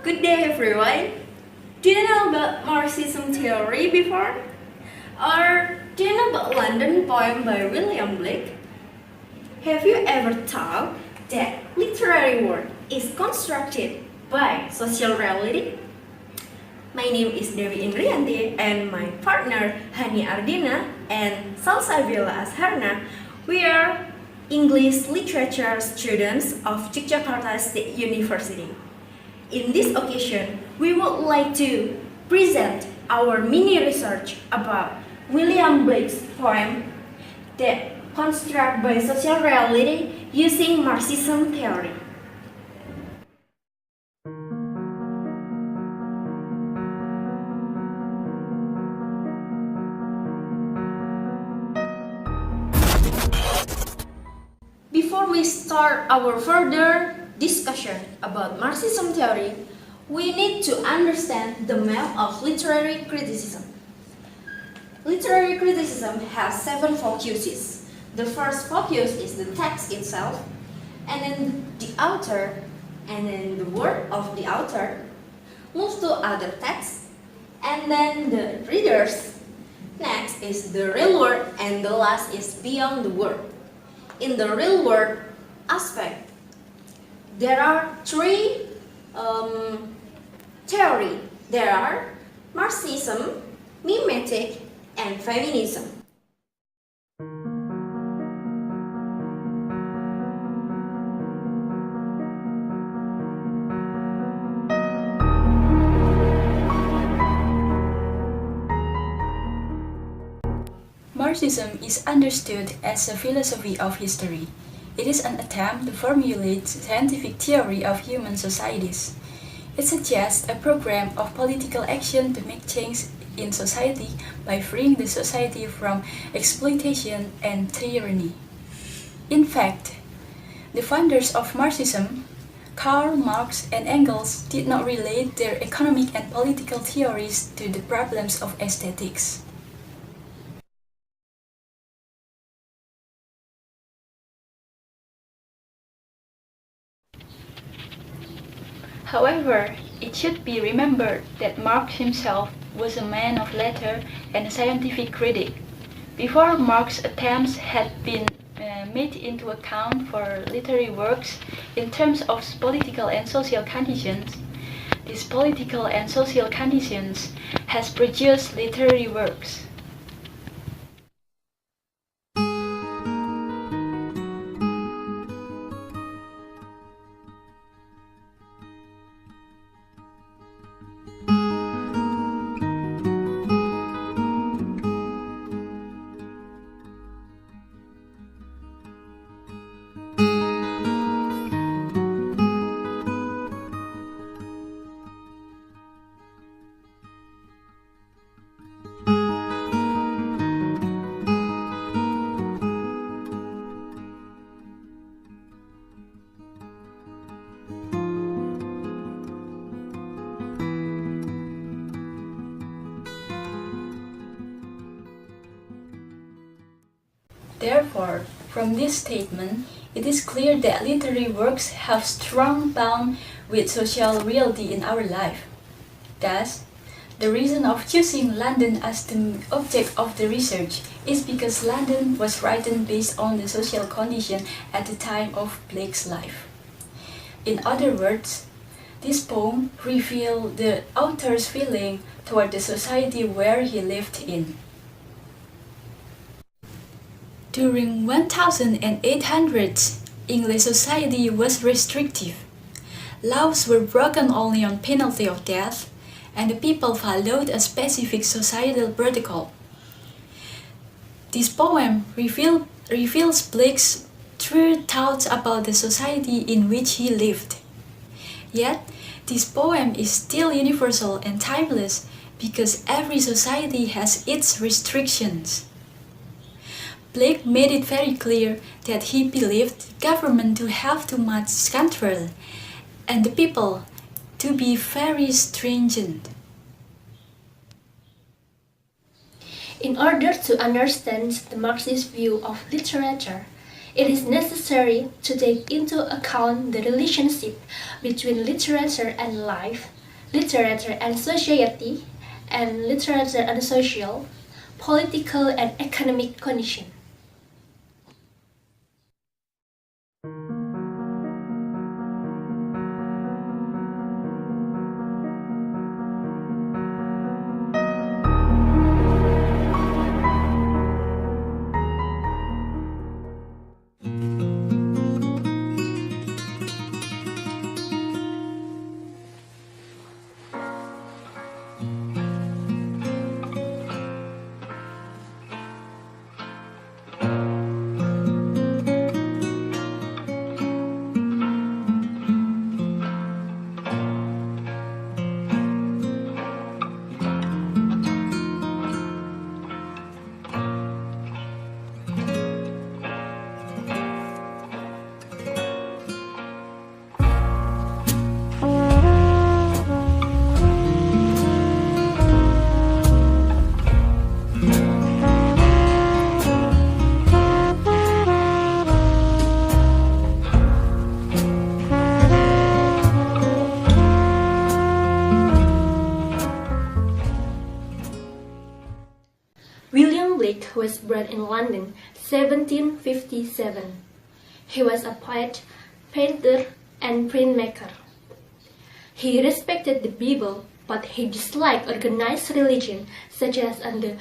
Good day, everyone. Do you know about Marxism theory before? Or do you know about London poem by William Blake? Have you ever thought that literary work is constructed by social reality? My name is Dewi Indriyanti and my partner Hany Ardina and Salsabiela Asharna. We are English literature students of Yogyakarta State University. In this occasion, we would like to present our mini research about William Blake's poem that construct by social reality using Marxism theory. Before we start our further discussion about Marxism theory, we need to understand the map of literary criticism. Literary criticism has 7 focuses. The first focus is the text itself, and then the author, and then the work of the author, move to other texts, and then the readers. Next is the real world, and the last is beyond the world. In the real world aspect, there are 3 theories. There are Marxism, mimetic, and feminism. Marxism is understood as a philosophy of history. It is an attempt to formulate scientific theory of human societies. It suggests a program of political action to make change in society by freeing the society from exploitation and tyranny. In fact, the founders of Marxism, Karl Marx and Engels, did not relate their economic and political theories to the problems of aesthetics. However, it should be remembered that Marx himself was a man of letters and a scientific critic. Before Marx's attempts had been made into account for literary works in terms of political and social conditions, these political and social conditions has produced literary works. Therefore, from this statement, it is clear that literary works have strong bond with social reality in our life. Thus, the reason of choosing London as the object of the research is because London was written based on the social condition at the time of Blake's life. In other words, this poem reveals the author's feeling toward the society where he lived in. During 1800s, English society was restrictive. Laws were broken only on penalty of death, and the people followed a specific societal protocol. This poem reveals Blake's true thoughts about the society in which he lived. Yet, this poem is still universal and timeless because every society has its restrictions. Blake made it very clear that he believed government to have too much control and the people to be very stringent. In order to understand the Marxist view of literature, It is necessary to take into account the relationship between literature and life, literature and society, and literature and social, political and economic conditions. William Blake was born in London, 1757. He was a poet, painter, and printmaker. He respected the Bible, but he disliked organized religion such as the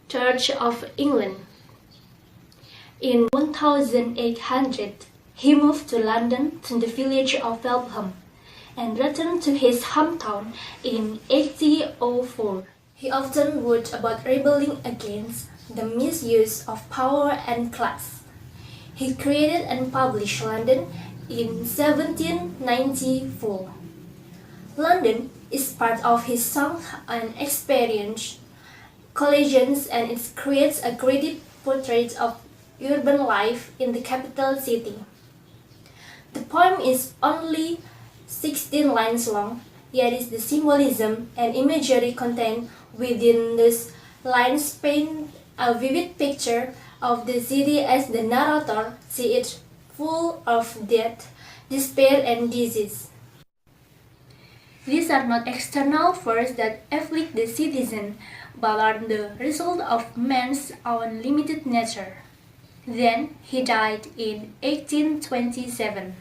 Church of England. In 1800, he moved to London to the village of Felpham and returned to his hometown in 1804. He often wrote about rebelling against the misuse of power and class. He created and published London in 1794. London is part of his song and experience collections, and it creates a creative portrait of urban life in the capital city. The poem is only 16 lines long, yet the symbolism and imagery contained within these lines paint a vivid picture of the city as the narrator sees it full of death, despair, and disease. These are not external forces that afflict the citizen, but are the result of man's own limited nature. Then he died in 1827.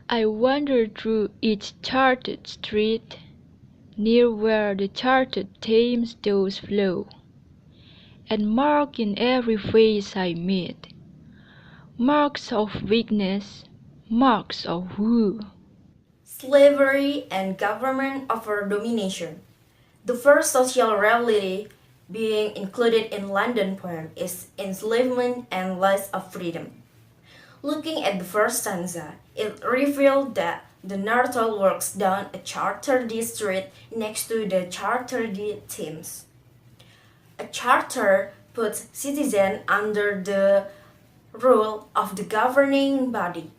I wandered through each charted street, near where the charted Thames does flow, and marked in every face I meet marks of weakness, marks of woe. Slavery and government over domination. The first social reality being included in London poem is enslavement and loss of freedom. Looking at the first stanza, it revealed that the narrator works down a chartered street next to the chartered Thames. A charter puts citizens under the rule of the governing body,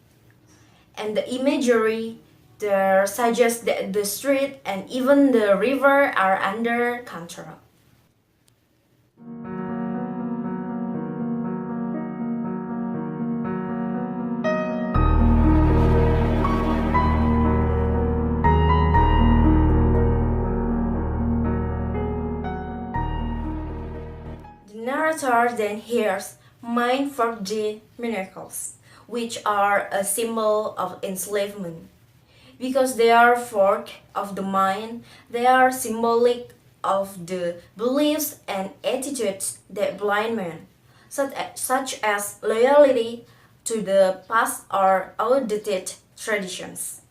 and the imagery there suggests that the street and even the river are under control. The narrator then hears mind for the manacles, which are a symbol of enslavement. Because they are fork of the mind, they are symbolic of the beliefs and attitudes that blind men, such as loyalty to the past or outdated traditions.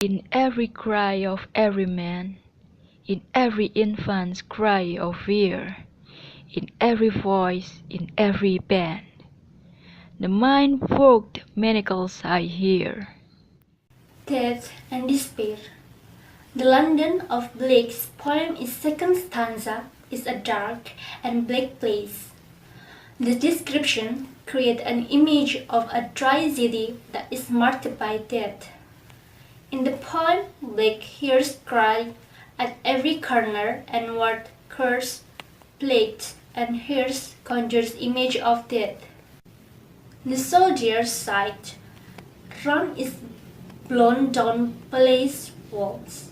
In every cry of every man, in every infant's cry of fear, in every voice, in every band, the mind-fogged manacles I hear. Death and despair. The London of Blake's poem's second stanza is a dark and black place. The description creates an image of a dry city that is marked by death. In the poem, Blake hears cry at every corner and word curse, plague, and hears conjures image of death. The soldier's sight run is blown down palace walls.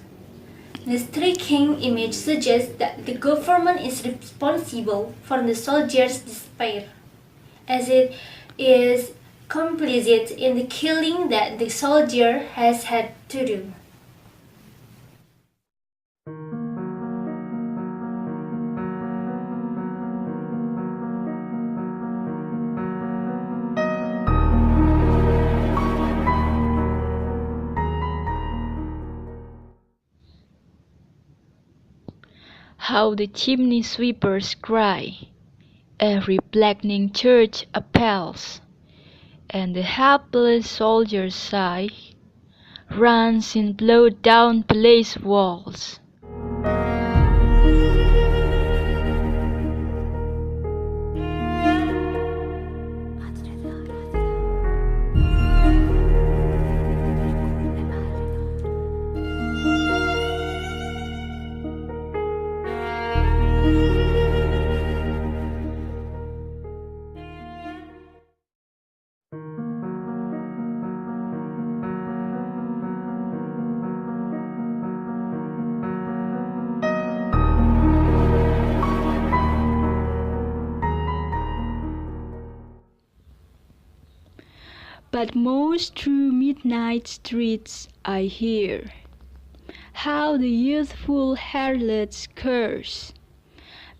The striking image suggests that the government is responsible for the soldier's despair, as it is complicit in the killing that the soldier has had to do. How the chimney sweepers cry, every blackening church appalls, and the helpless soldier's sigh runs in blown-down palace walls. But most through midnight streets I hear how the youthful harlots curse,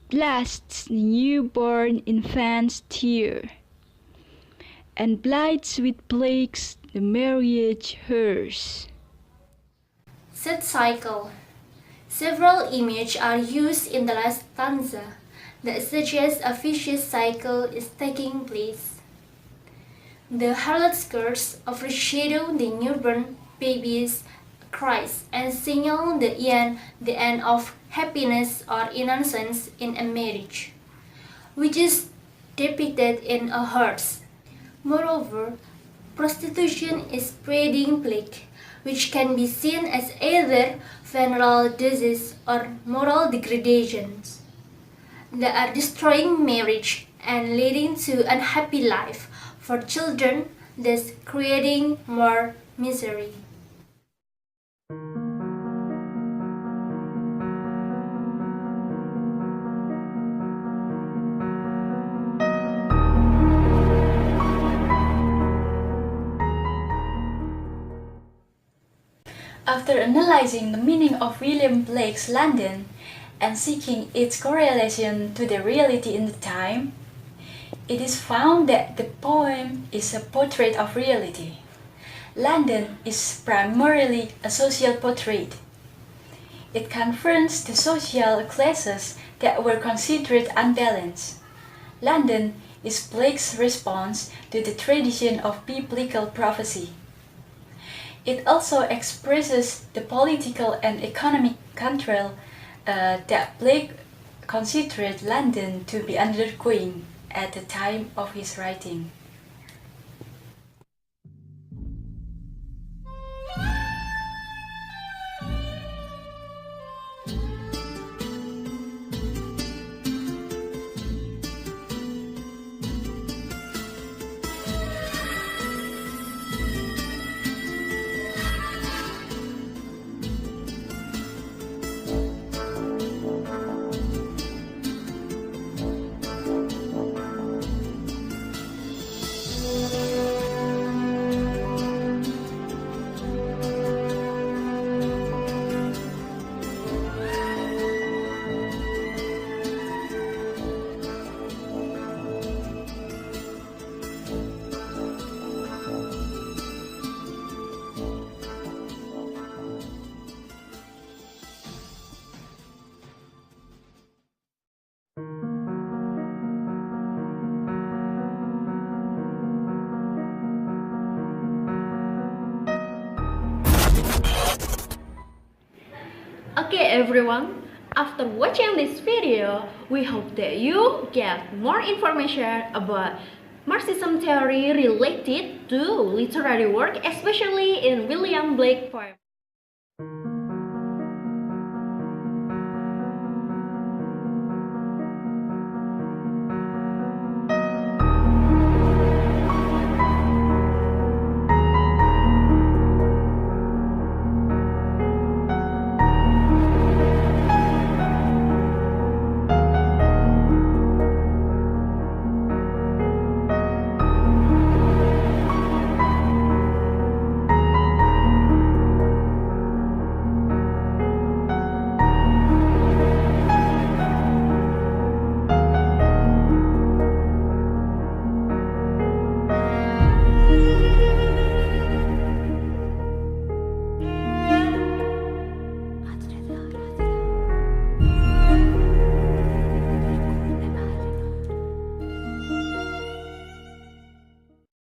blasts the newborn infant's tear, and blights with plagues the marriage hearse. Set cycle. Several images are used in the last stanza that suggest a vicious cycle is taking place. The harlot's curse overshadow the newborn baby's cries and signal the end of happiness or innocence in a marriage, which is depicted in a hearse. Moreover, prostitution is spreading plague, which can be seen as either venereal disease or moral degradations that are destroying marriage and leading to unhappy life for children, thus creating more misery. After analyzing the meaning of William Blake's London and seeking its correlation to the reality in the time, it is found that the poem is a portrait of reality. London is primarily a social portrait. It confronts the social classes that were considered unbalanced. London is Blake's response to the tradition of biblical prophecy. It also expresses the political and economic control that Blake considered London to be undergoing at the time of his writing. everyone. After watching this video, we hope that you get more information about Marxism theory related to literary work, especially in William Blake poem.